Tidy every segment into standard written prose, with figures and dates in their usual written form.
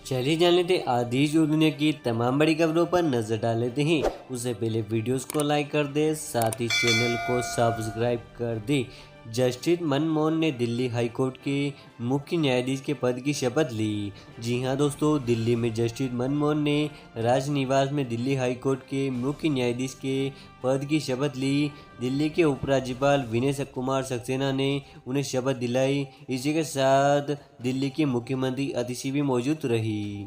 चलिए जान लेते हैं आज देश और दुनिया की तमाम बड़ी खबरों पर नजर डाल लेते हैं। उससे पहले वीडियोस को लाइक कर दे, साथ ही चैनल को सब्सक्राइब कर दे। जस्टिस मनमोहन ने दिल्ली हाई कोर्ट के मुख्य न्यायाधीश के पद की शपथ ली। जी हां दोस्तों, दिल्ली में जस्टिस मनमोहन ने राजनिवास में दिल्ली हाई कोर्ट के मुख्य न्यायाधीश के पद की शपथ ली। दिल्ली के उपराज्यपाल विनय कुमार सक्सेना ने उन्हें शपथ दिलाई। इसी के साथ दिल्ली की मुख्यमंत्री अतिशी भी मौजूद रही।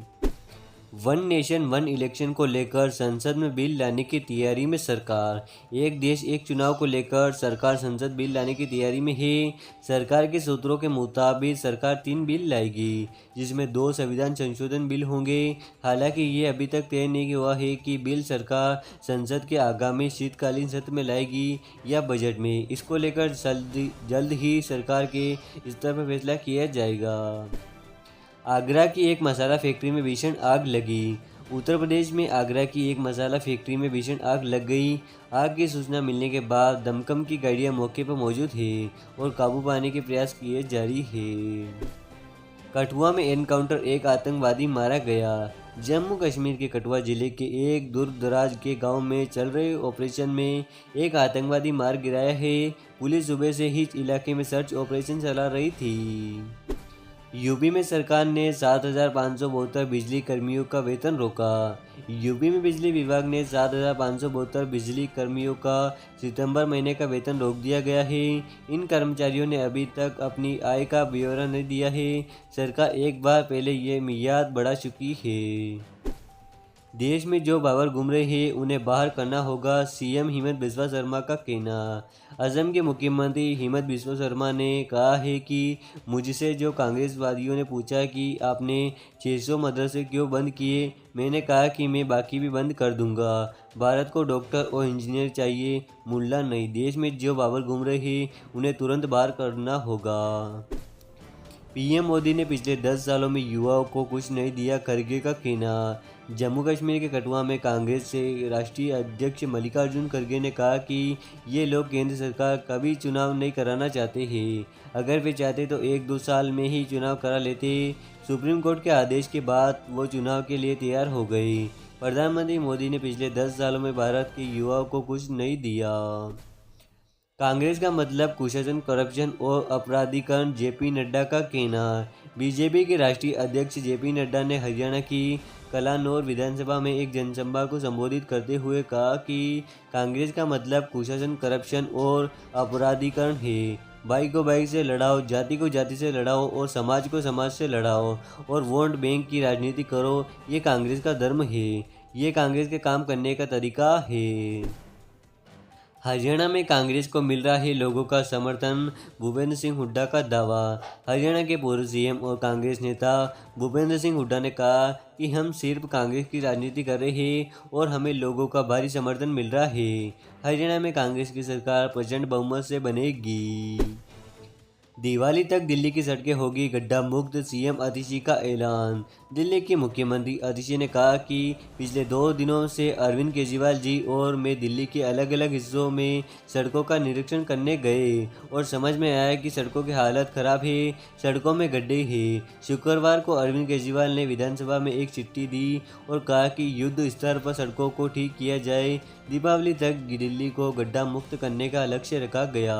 वन नेशन वन इलेक्शन को लेकर संसद में बिल लाने की तैयारी में सरकार। एक देश एक चुनाव को लेकर सरकार संसद बिल लाने की तैयारी में है। सरकार के सूत्रों के मुताबिक सरकार 3 बिल लाएगी, जिसमें 2 संविधान संशोधन बिल होंगे। हालांकि ये अभी तक तय नहीं हुआ है कि बिल सरकार संसद के आगामी शीतकालीन सत्र में लाएगी या बजट में। इसको लेकर जल्द ही सरकार के स्तर पर फैसला किया जाएगा। आगरा की एक मसाला फैक्ट्री में भीषण आग लगी। उत्तर प्रदेश में आगरा की एक मसाला फैक्ट्री में भीषण आग लग गई। आग की सूचना मिलने के बाद दमकम की गाड़ियां मौके पर मौजूद है और काबू पाने के प्रयास किए जारी है। कठुआ में एनकाउंटर, एक आतंकवादी मारा गया। जम्मू कश्मीर के कठुआ जिले के एक दूरदराज के गांव में चल रहे ऑपरेशन में एक आतंकवादी मार गिराया है। पुलिस सुबह से ही इलाके में सर्च ऑपरेशन चला रही थी। यूपी में सरकार ने 7,572 बिजली कर्मियों का वेतन रोका। यूपी में बिजली विभाग ने 7,572 बिजली कर्मियों का सितंबर महीने का वेतन रोक दिया गया है। इन कर्मचारियों ने अभी तक अपनी आय का ब्यौरा नहीं दिया है। सरकार एक बार पहले ये मियाद बढ़ा चुकी है। देश में जो बाबर घूम रहे हैं उन्हें बाहर करना होगा, सीएम हिमंत बिस्वा शर्मा का कहना। असम के मुख्यमंत्री हिमंत बिस्वा शर्मा ने कहा है कि मुझसे जो कांग्रेसवादियों ने पूछा कि आपने 600 मदरसे क्यों बंद किए, मैंने कहा कि मैं बाकी भी बंद कर दूंगा। भारत को डॉक्टर और इंजीनियर चाहिए, मुल्ला नहीं। देश में जो बाबर घूम रहे हैं उन्हें तुरंत बाहर करना होगा। पीएम मोदी ने पिछले 10 सालों में युवाओं को कुछ नहीं दिया, खड़गे का कहना। जम्मू कश्मीर के कठुआ में कांग्रेस से राष्ट्रीय अध्यक्ष मल्लिकार्जुन खड़गे ने कहा कि ये लोग केंद्र सरकार कभी चुनाव नहीं कराना चाहते हैं। अगर वे चाहते तो 1-2 साल में ही चुनाव करा लेते। सुप्रीम कोर्ट के आदेश के बाद वो चुनाव के लिए तैयार हो गए। प्रधानमंत्री मोदी ने पिछले 10 सालों में भारत के युवाओं को कुछ नहीं दिया। कांग्रेस का मतलब कुशासन, करप्शन और अपराधीकरण, जेपी नड्डा का कहना। बीजेपी के राष्ट्रीय अध्यक्ष जेपी नड्डा ने हरियाणा की कलानौर विधानसभा में एक जनसभा को संबोधित करते हुए कहा कि कांग्रेस का मतलब कुशासन, करप्शन और अपराधीकरण है। भाई को भाई से लड़ाओ, जाति को जाति से लड़ाओ और समाज को समाज से लड़ाओ और वोट बैंक की राजनीति करो। ये कांग्रेस का धर्म है, ये कांग्रेस के काम करने का तरीका है। हरियाणा में कांग्रेस को मिल रहा है लोगों का समर्थन, भूपेंद्र सिंह हुड्डा का दावा। हरियाणा के पूर्व सीएम और कांग्रेस नेता भूपेंद्र सिंह हुड्डा ने कहा कि हम सिर्फ कांग्रेस की राजनीति कर रहे हैं और हमें लोगों का भारी समर्थन मिल रहा है। हरियाणा में कांग्रेस की सरकार प्रचंड बहुमत से बनेगी। दिवाली तक दिल्ली की सड़कें होगी गड्ढा मुक्त, सीएम अतिशी का ऐलान। दिल्ली के मुख्यमंत्री अतिशी ने कहा कि पिछले 2 दिनों से अरविंद केजरीवाल जी और मैं दिल्ली के अलग अलग हिस्सों में सड़कों का निरीक्षण करने गए और समझ में आया कि सड़कों की हालत खराब है, सड़कों में गड्ढे हैं। शुक्रवार को अरविंद केजरीवाल ने विधानसभा में एक चिट्ठी दी और कहा कि युद्ध स्तर पर सड़कों को ठीक किया जाए। दीपावली तक दिल्ली को गड्ढा मुक्त करने का लक्ष्य रखा गया।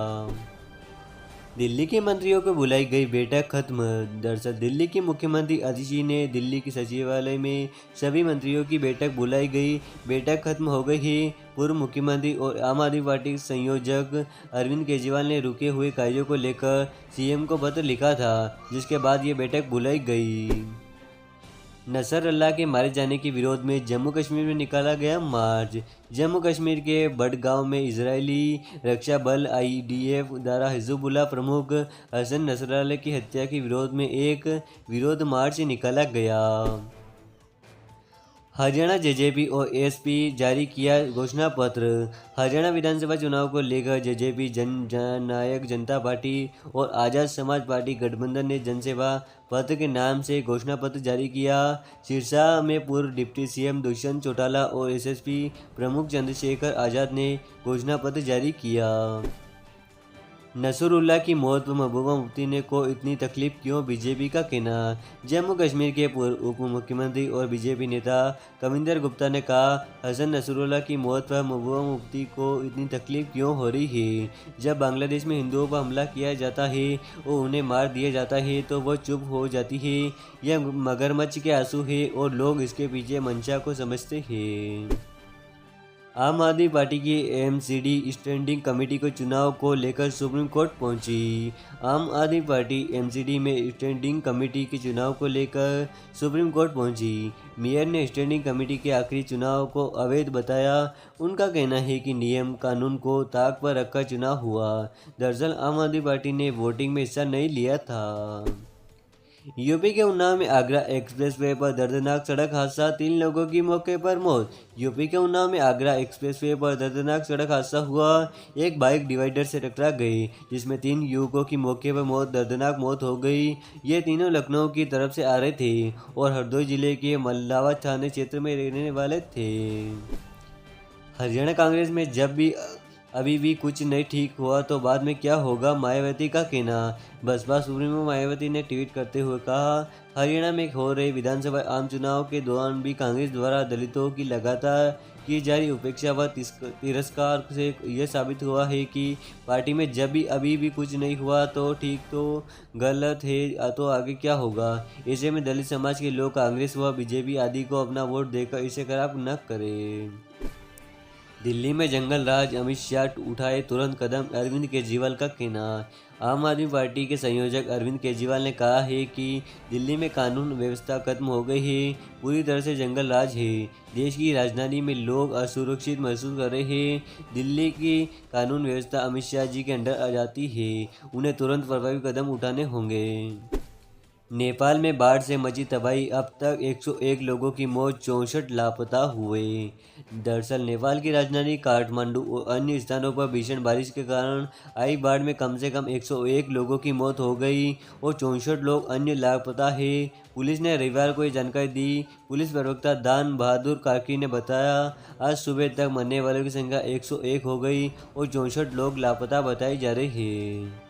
दिल्ली के मंत्रियों को बुलाई गई बैठक खत्म। दरअसल दिल्ली के मुख्यमंत्री अतिशी ने दिल्ली के सचिवालय में सभी मंत्रियों की बैठक बुलाई गई। बैठक खत्म हो गई है। पूर्व मुख्यमंत्री और आम आदमी पार्टी के संयोजक अरविंद केजरीवाल ने रुके हुए कार्यों को लेकर सीएम को पत्र लिखा था, जिसके बाद ये बैठक बुलाई गई। नसरुल्लाह के मारे जाने के विरोध में जम्मू कश्मीर में निकाला गया मार्च। जम्मू कश्मीर के बडगांव में इजरायली रक्षा बल आईडीएफ द्वारा हिजबुल्लाह प्रमुख हसन नसरुल्लाह की हत्या के विरोध में एक विरोध मार्च निकाला गया। हरियाणा जेजेपी और एसपी जारी किया घोषणा पत्र। हरियाणा विधानसभा चुनाव को लेकर जेजेपी, जननायक जनता पार्टी और आज़ाद समाज पार्टी गठबंधन ने जनसेवा पत्र के नाम से घोषणा पत्र जारी किया। सिरसा में पूर्व डिप्टी सीएम दुष्यंत चौटाला और एसएसपी प्रमुख चंद्रशेखर आज़ाद ने घोषणा पत्र जारी किया। नसरुल्लाह की मौत पर महबूबा मुफ्ती ने को इतनी तकलीफ क्यों, बीजेपी का कहना। जम्मू कश्मीर के पूर्व उप मुख्यमंत्री और बीजेपी नेता कविंदर गुप्ता ने कहा, हसन नसरुल्लाह की मौत पर महबूबा मुफ्ती को इतनी तकलीफ क्यों हो रही है। जब बांग्लादेश में हिंदुओं पर हमला किया जाता है और उन्हें मार दिया जाता है तो वह चुप हो जाती है। यह मगरमच्छ के आंसू है और लोग इसके पीछे मंशा को समझते हैं। आम आदमी पार्टी की एमसीडी स्टैंडिंग कमेटी को चुनाव को लेकर सुप्रीम कोर्ट पहुंची। आम आदमी पार्टी एमसीडी में स्टैंडिंग कमेटी के चुनाव को लेकर सुप्रीम कोर्ट पहुंची। मेयर ने स्टैंडिंग कमेटी के आखिरी चुनाव को अवैध बताया। उनका कहना है कि नियम कानून को ताक पर रखकर चुनाव हुआ। दरअसल आम आदमी पार्टी ने वोटिंग में हिस्सा नहीं लिया था। यूपी के उन्नाव में आगरा एक्सप्रेसवे पर दर्दनाक सड़क हादसा, 3 लोगों की मौके पर मौत। यूपी के उन्नाव में आगरा एक्सप्रेसवे पर दर्दनाक सड़क हादसा हुआ। एक बाइक डिवाइडर से टकरा गई जिसमें 3 युवकों की मौके पर दर्दनाक मौत हो गई। ये तीनों लखनऊ की तरफ से आ रहे थे और हरदोई जिले के मल्लावा थाने क्षेत्र में रहने वाले थे। हरियाणा कांग्रेस में अभी भी कुछ नहीं ठीक हुआ तो बाद में क्या होगा, मायावती का कहना। बसपा सुप्रीमो मायावती ने ट्वीट करते हुए कहा, हरियाणा में हो रहे विधानसभा आम चुनाव के दौरान भी कांग्रेस द्वारा दलितों की लगातार की जा रही उपेक्षा व तिरस्कार से यह साबित हुआ है कि पार्टी में अभी भी कुछ नहीं हुआ तो ठीक तो गलत है तो आगे क्या होगा। ऐसे में दलित समाज के लोग कांग्रेस व बीजेपी आदि को अपना वोट देकर इसे खराब न करें। दिल्ली में जंगल राज, अमित शाह उठाए तुरंत कदम, अरविंद केजरीवाल का कहना। आम आदमी पार्टी के संयोजक अरविंद केजरीवाल ने कहा है कि दिल्ली में कानून व्यवस्था खत्म हो गई है, पूरी तरह से जंगल राज है। देश की राजधानी में लोग असुरक्षित महसूस कर रहे हैं। दिल्ली की कानून व्यवस्था अमित शाह जी के अंडर आ जाती है, उन्हें तुरंत प्रभावी कदम उठाने होंगे। नेपाल में बाढ़ से मची तबाही, अब तक 101 लोगों की मौत, 64 लापता हुए। दरअसल नेपाल की राजधानी काठमांडू और अन्य स्थानों पर भीषण बारिश के कारण आई बाढ़ में कम से कम 101 लोगों की मौत हो गई और 64 लोग अन्य लापता हैं। पुलिस ने रविवार को ये जानकारी दी। पुलिस प्रवक्ता दान बहादुर कार्की ने बताया, आज सुबह तक मरने वालों की संख्या 101 हो गई और 64 लोग लापता बताए जा रहे हैं।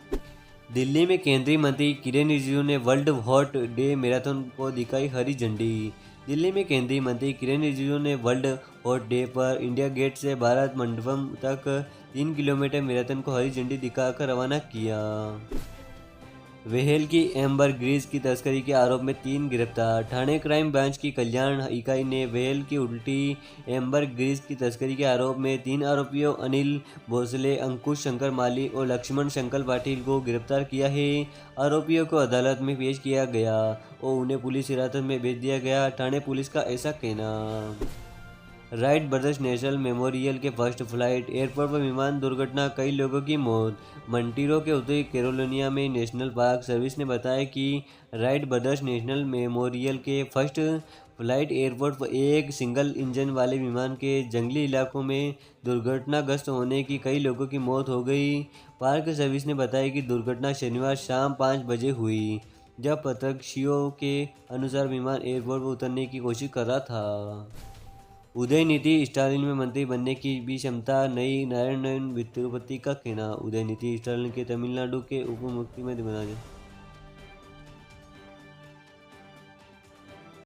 दिल्ली में केंद्रीय मंत्री किरेन रिजिजू ने वर्ल्ड हॉट डे मैराथन को दिखाई हरी झंडी। दिल्ली में केंद्रीय मंत्री किरेन रिजिजू ने वर्ल्ड हॉट डे पर इंडिया गेट से भारत मंडपम तक 3 किलोमीटर मैराथन को हरी झंडी दिखाकर रवाना किया। वेहेल की एम्बर ग्रीस की तस्करी के आरोप में 3 गिरफ्तार। ठाणे क्राइम ब्रांच की कल्याण इकाई ने वेहेल की उल्टी एम्बर ग्रीस की तस्करी के आरोप में 3 आरोपियों अनिल भोसले, अंकुश शंकर माली और लक्ष्मण शंकर पाटिल को गिरफ्तार किया है। आरोपियों को अदालत में पेश किया गया और उन्हें पुलिस हिरासत में भेज दिया गया, ठाणे पुलिस का ऐसा कहना। राइट ब्रदर्स नेशनल मेमोरियल के फर्स्ट फ्लाइट, एयरपोर्ट पर विमान दुर्घटना, कई लोगों की मौत। मंटीरो के उत्तरी कैरोलिना में नेशनल पार्क सर्विस ने बताया कि राइट ब्रदर्स नेशनल मेमोरियल के फर्स्ट फ्लाइट एयरपोर्ट पर एक सिंगल इंजन वाले विमान के जंगली इलाकों में दुर्घटनाग्रस्त होने की कई लोगों की मौत हो गई। पार्क सर्विस ने बताया कि दुर्घटना शनिवार शाम 5 बजे हुई, जब प्रत्यक्षियों के अनुसार विमान एयरपोर्ट पर उतरने की कोशिश कर रहा था। उदयनिधि स्टालिन में मंत्री बनने की भी क्षमता नहीं, नारायण तिरुपति का कहना। उदयनिधि स्टालिन के तमिलनाडु के उप मुख्यमंत्री बना